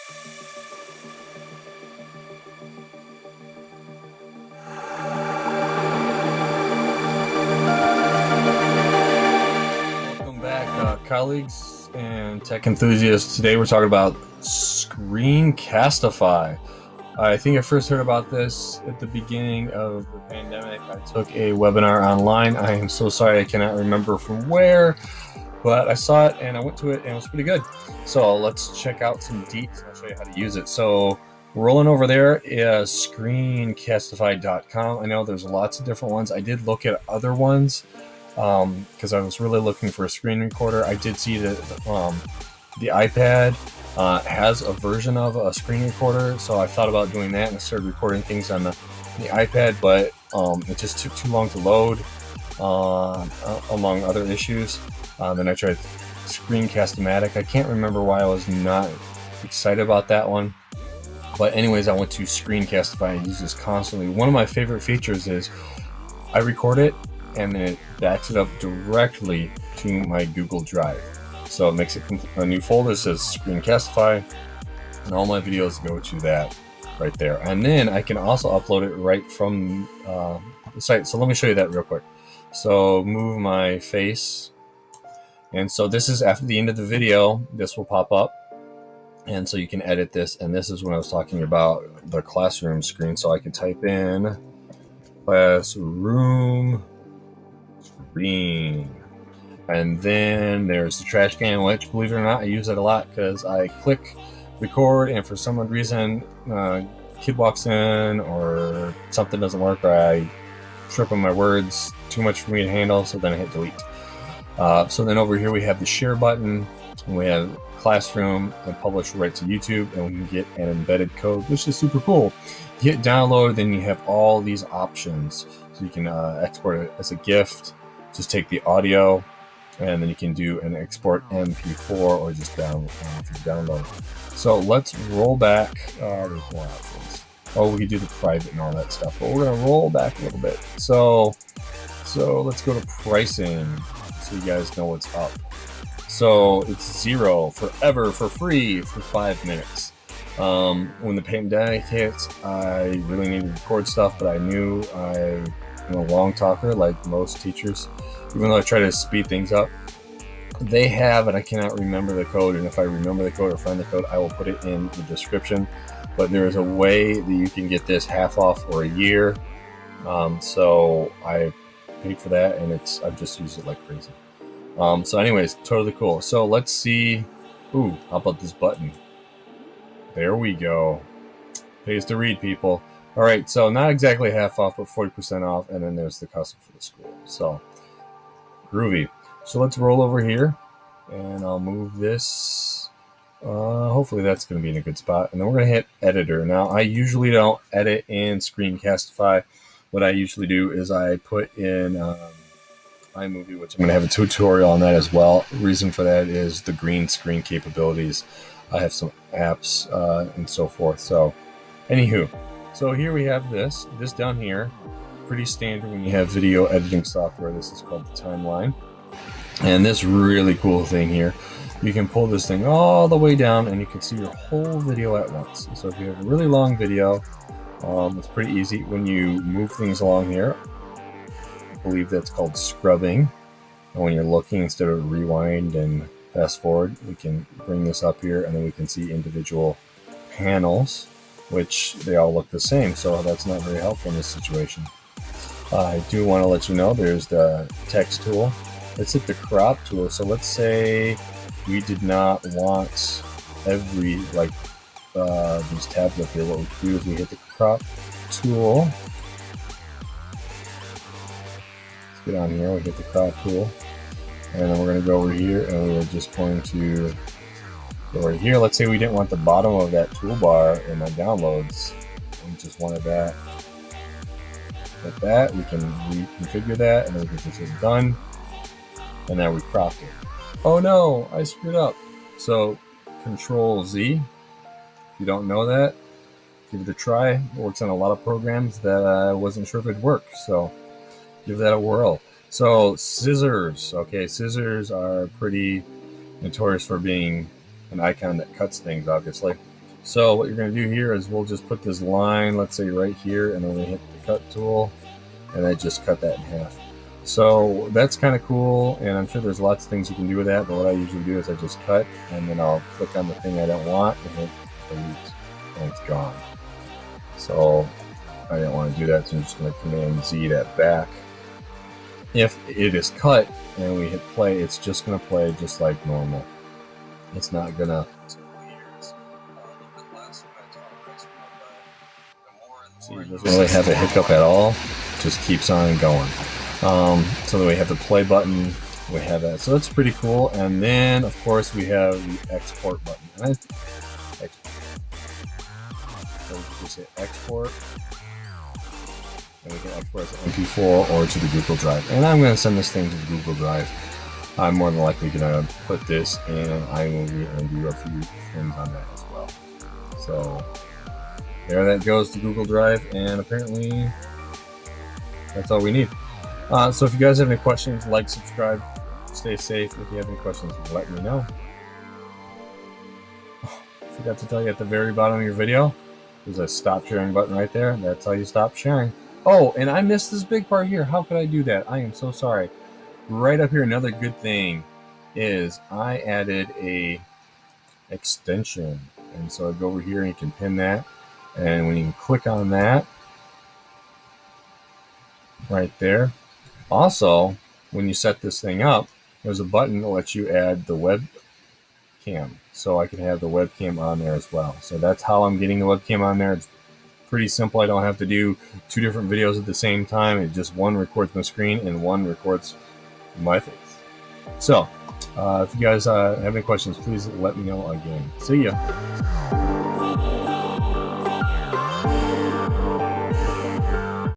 Welcome back, colleagues and tech enthusiasts. Today we're talking about Screencastify. I think I first heard about this at the beginning of the pandemic. I took a webinar online. I am so sorry I cannot remember from where, but I saw it and I went to it and it was pretty good. So let's check out some deets and I'll show you how to use it. So rolling over there is Screencastify.com. I know there's lots of different ones. I did look at other ones because I was really looking for a screen recorder. I did see that the iPad has a version of a screen recorder, so I thought about doing that and I started recording things on the iPad, but it just took too long to load, among other issues. Then I tried Screencast-O-Matic. I can't remember why I was not excited about that one. But anyways, I went to Screencastify and use this constantly. One of my favorite features is I record it and then it backs it up directly to my Google Drive. So it makes it a new folder that says Screencastify, and all my videos go to that right there. And then I can also upload it right from the site. So let me show you that real quick. So move my face. And so this is after the end of the video, this will pop up. And so you can edit this. And this is when I was talking about the classroom screen. So I can type in classroom screen. And then there's the trash can, which, believe it or not, I use it a lot because I click record and for some reason kid walks in or something doesn't work or I trip on my words, too much for me to handle, so then I hit delete. So then over here we have the share button, and we have classroom and publish right to YouTube, and we can get an embedded code, which is super cool. You hit download, then you have all these options. So you can export it as a GIF, just take the audio, and then you can do an export MP4 or just download. So let's roll back. There's more options. Oh, we can do the private and all that stuff, but we're gonna roll back a little bit. So let's go to pricing so you guys know what's up. So it's $0 forever for free for 5 minutes. When the pandemic hit, I really needed to record stuff, but I knew I'm a long talker like most teachers. Even though I try to speed things up, they have, and I cannot remember the code, and if I remember the code or find the code, I will put it in the description. But there is a way that you can get this half off for a year. So I paid for that, and I've just used it like crazy. So anyways, totally cool. So let's see. Ooh, how about this button? There we go. Pays to read, people. All right, so not exactly half off, but 40% off, and then there's the custom for the school. So groovy. So let's roll over here, and I'll move this. Hopefully that's going to be in a good spot, and then we're going to hit editor. Now I usually don't edit in Screencastify. What I usually do is I put in iMovie, which I'm going to have a tutorial on that as well. The reason for that is the green screen capabilities. I have some apps and so forth. So anywho, so here we have this down here. Pretty standard when you have video editing software. This is called the timeline. And this really cool thing here, you can pull this thing all the way down and you can see your whole video at once. So if you have a really long video, it's pretty easy when you move things along here. I believe that's called scrubbing. And when you're looking, instead of rewind and fast forward, we can bring this up here and then we can see individual panels, which they all look the same. So that's not very helpful in this situation. I do want to let you know there's the text tool. Let's hit the crop tool. So let's say we did not want every, these tabs up here. What we do is we hit the crop tool. Let's get on here. We hit the crop tool. And then we're going to go over here and we're just going to go right here. Let's say we didn't want the bottom of that toolbar in my downloads. We just wanted that. Like that, we can reconfigure that, and then we can just hit done, and now we cropped it. Oh no, I screwed up. So Control Z. If you don't know that, give it a try. It works on a lot of programs that I wasn't sure if it'd work, so give that a whirl. So scissors. Okay, scissors are pretty notorious for being an icon that cuts things, obviously. So what you're going to do here is we'll just put this line, let's say right here, and then we hit the cut tool, and I just cut that in half. So that's kind of cool, and I'm sure there's lots of things you can do with that, but what I usually do is I just cut, and then I'll click on the thing I don't want, and hit delete, and it's gone. So I didn't want to do that, so I'm just going to Command Z that back. If it is cut and we hit play, it's just going to play just like normal. It's not going to... See, it doesn't really have a hiccup at all. Just keeps on going. So then we have the play button. We have that. So that's pretty cool. And then, of course, we have the export button. So just hit export. And we can export as an MP4 or to the Google Drive. And I'm going to send this thing to the Google Drive. I'm more than likely going to put this in iMovie and do a few things on that as well. So there that goes to Google Drive, and apparently that's all we need. So if you guys have any questions, like, subscribe, stay safe. If you have any questions, let me know. Oh, I forgot to tell you at the very bottom of your video, there's a stop sharing button right there. That's how you stop sharing. Oh, and I missed this big part here. How could I do that? I am so sorry. Right up here, another good thing is I added a extension. And so I go over here and you can pin that. And when you click on that, right there. Also, when you set this thing up, there's a button that lets you add the webcam. So I can have the webcam on there as well. So that's how I'm getting the webcam on there. It's pretty simple. I don't have to do two different videos at the same time. It just one records my screen and one records my face. So if you guys have any questions, please let me know again. See ya.